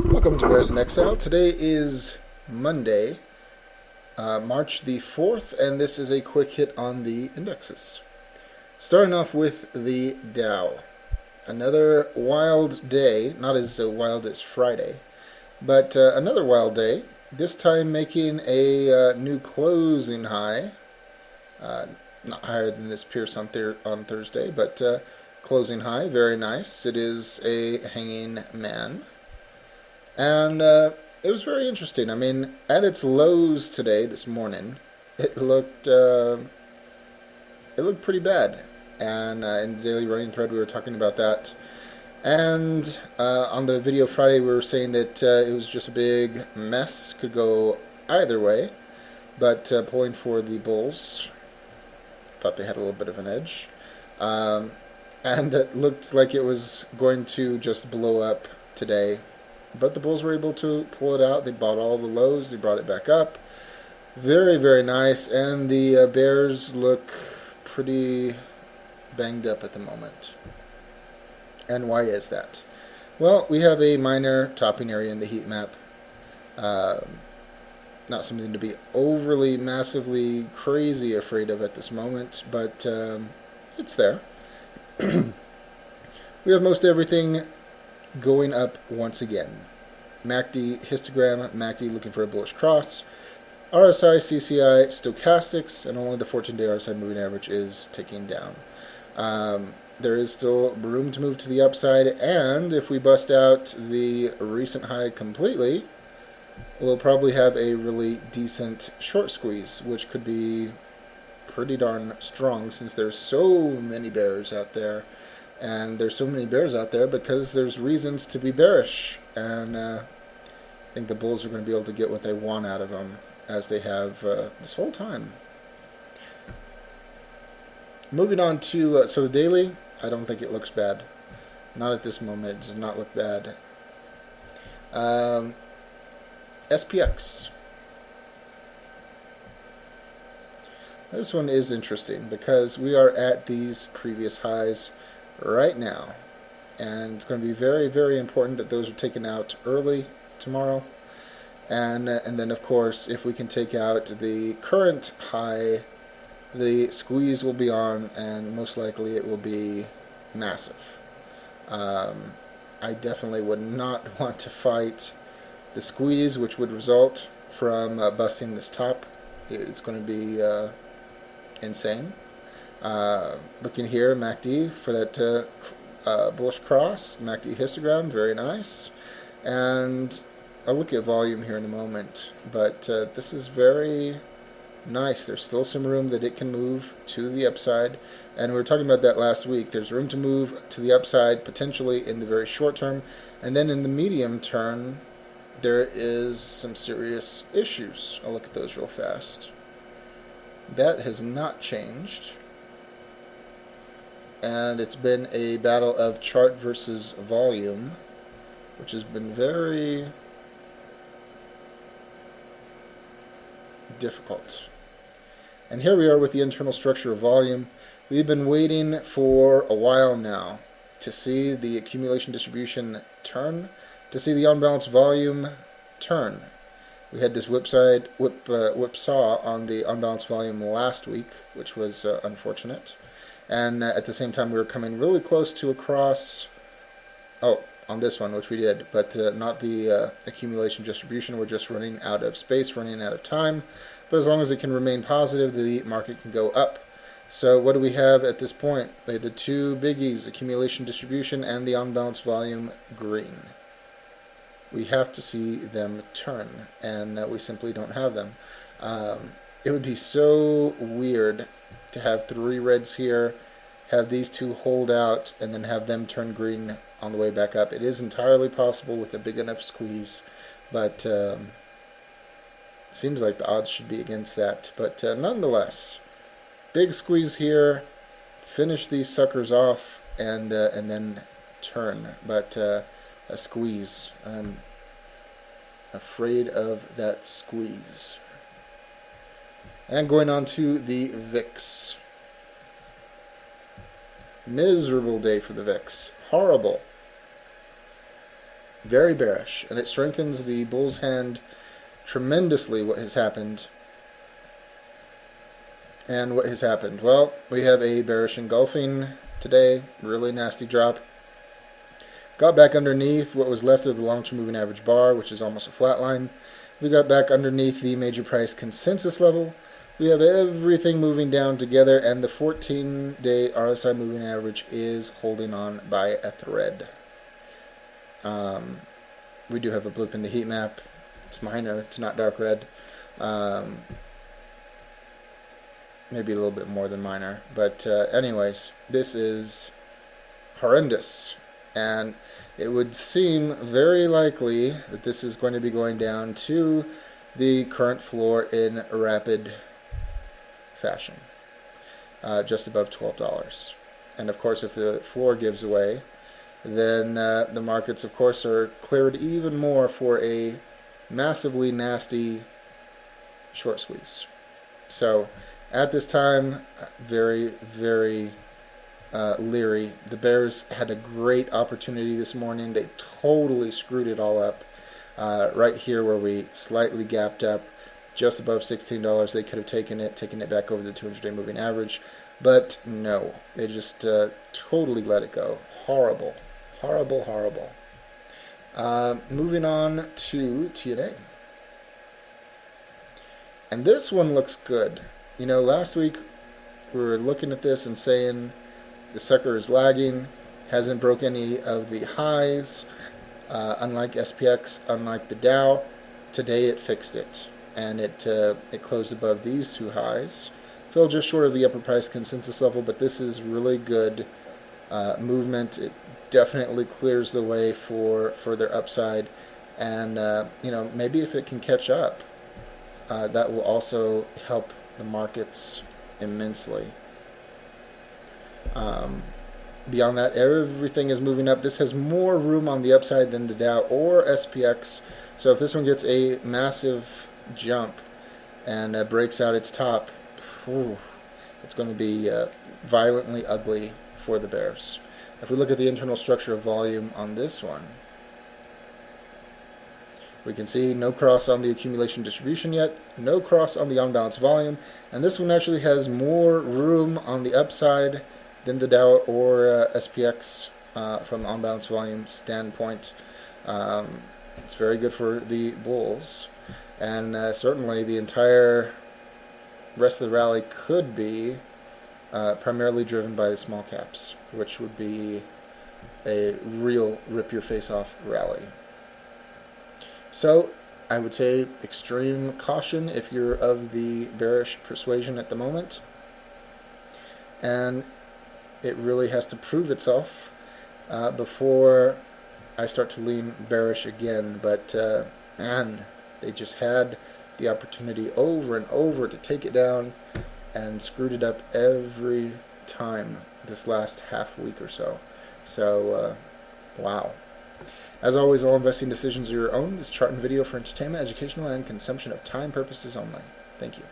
Welcome to Bears in Exile. Today is Monday, March the 4th, and this is a quick hit on the indexes. Starting off with the Dow. Another wild day, not as wild as Friday, but another wild day, this time making a new closing high. Not higher than this pierce on Thursday, but closing high, very nice. It is a hanging man. And it was very interesting. I mean, at its lows today, this morning, it looked pretty bad. And in the daily running thread, we were talking about that. And on the video Friday, we were saying that it was just a big mess, could go either way. But pulling for the bulls, thought they had a little bit of an edge. And it looked like it was going to just blow up today. But the bulls were able to pull it out. They bought all the lows. They brought it back up. Very, very nice. And the bears look pretty banged up at the moment. And why is that? Well, we have a minor topping area in the heat map. Not something to be overly, massively, crazy afraid of at this moment, but it's there. We have most everything going up once again. MACD histogram, MACD looking for a bullish cross. RSI, CCI, stochastics, and only the 14-day RSI moving average is ticking down. There is still room to move to the upside, and if we bust out the recent high completely, we'll probably have a really decent short squeeze, which could be pretty darn strong since there's so many bears out there. And there's so many bears out there because there's reasons to be bearish. And I think the bulls are going to be able to get what they want out of them, as they have this whole time. Moving on to so the daily, I don't think it looks bad. Not at this moment. It does not look bad. SPX. This one is interesting because we are at these previous highs right now, and it's going to be very, very important that those are taken out early tomorrow. And then, of course, if we can take out the current high, the squeeze will be on, and most likely it will be massive. I definitely would not want to fight the squeeze, which would result from busting this top. It's going to be insane. Looking here, MACD for that bullish cross, MACD histogram, very nice. And I'll look at volume here in a moment, but this is very nice. There's still some room that it can move to the upside, and we were talking about that last week. There's room to move to the upside potentially in the very short term, and then in the medium term, there is some serious issues. I'll look at those real fast. That has not changed. And it's been a battle of chart versus volume, which has been very difficult. And here we are with the internal structure of volume. We've been waiting for a while now to see the accumulation distribution turn, to see the unbalanced volume turn. We had this whipsaw on the unbalanced volume last week, which was unfortunate. And at the same time, we were coming really close to a cross. Oh, on this one, which we did, but not the accumulation distribution. We're just running out of space, running out of time. But as long as it can remain positive, the market can go up. So what do we have at this point? We have the two biggies, accumulation distribution and the unbalanced volume green. We have to see them turn, and we simply don't have them. It would be so weird to have three reds here, have these two hold out, and then have them turn green on the way back up. It is entirely possible with a big enough squeeze, but it seems like the odds should be against that. But nonetheless, big squeeze here, finish these suckers off, and then turn. But a squeeze. I'm afraid of that squeeze. And going on to the VIX. Miserable day for the VIX. Horrible. Very bearish, and it strengthens the bull's hand tremendously. What has happened? And what has happened? Well, we have a bearish engulfing today, really nasty drop. Got back underneath what was left of the long-term moving average bar, which is almost a flat line. We got back underneath the major price consensus level. We have everything moving down together, and the 14-day RSI moving average is holding on by a thread. We do have a blip in the heat map. It's minor. It's not dark red. Maybe a little bit more than minor. But anyways, this is horrendous. And it would seem very likely that this is going to be going down to the current floor in rapid fashion, just above $12. And of course, if the floor gives away, then the markets, of course, are cleared even more for a massively nasty short squeeze. So at this time, very, very leery. The bears had a great opportunity this morning. They totally screwed it all up. Right here where we slightly gapped up just above $16, they could have taken it back over the 200-day moving average. But no, they just totally let it go. Horrible. Horrible, horrible. Moving on to TNA. And this one looks good. You know, last week we were looking at this and saying the sucker is lagging, hasn't broke any of the highs, unlike SPX, unlike the Dow. Today it fixed it, and it closed above these two highs. Fell just short of the upper price consensus level, but this is really good movement. It definitely clears the way for further upside, and you know, maybe if it can catch up, that will also help the markets immensely. Beyond that, everything is moving up. This has more room on the upside than the Dow or SPX. So if this one gets a massive jump and breaks out its top, it's going to be violently ugly for the bears. If we look at the internal structure of volume on this one, we can see no cross on the accumulation distribution yet, no cross on the on-balance volume, and this one actually has more room on the upside than the Dow or SPX from the on-balance volume standpoint. It's very good for the bulls, and certainly the entire rest of the rally could be primarily driven by the small caps, which would be a real rip-your-face-off rally. So I would say extreme caution if you're of the bearish persuasion at the moment, and it really has to prove itself before I start to lean bearish again. But man, they just had the opportunity over and over to take it down and screwed it up every time this last half week or so. So wow. As always, all investing decisions are your own. This chart and video for entertainment, educational, and consumption of time purposes only. Thank you.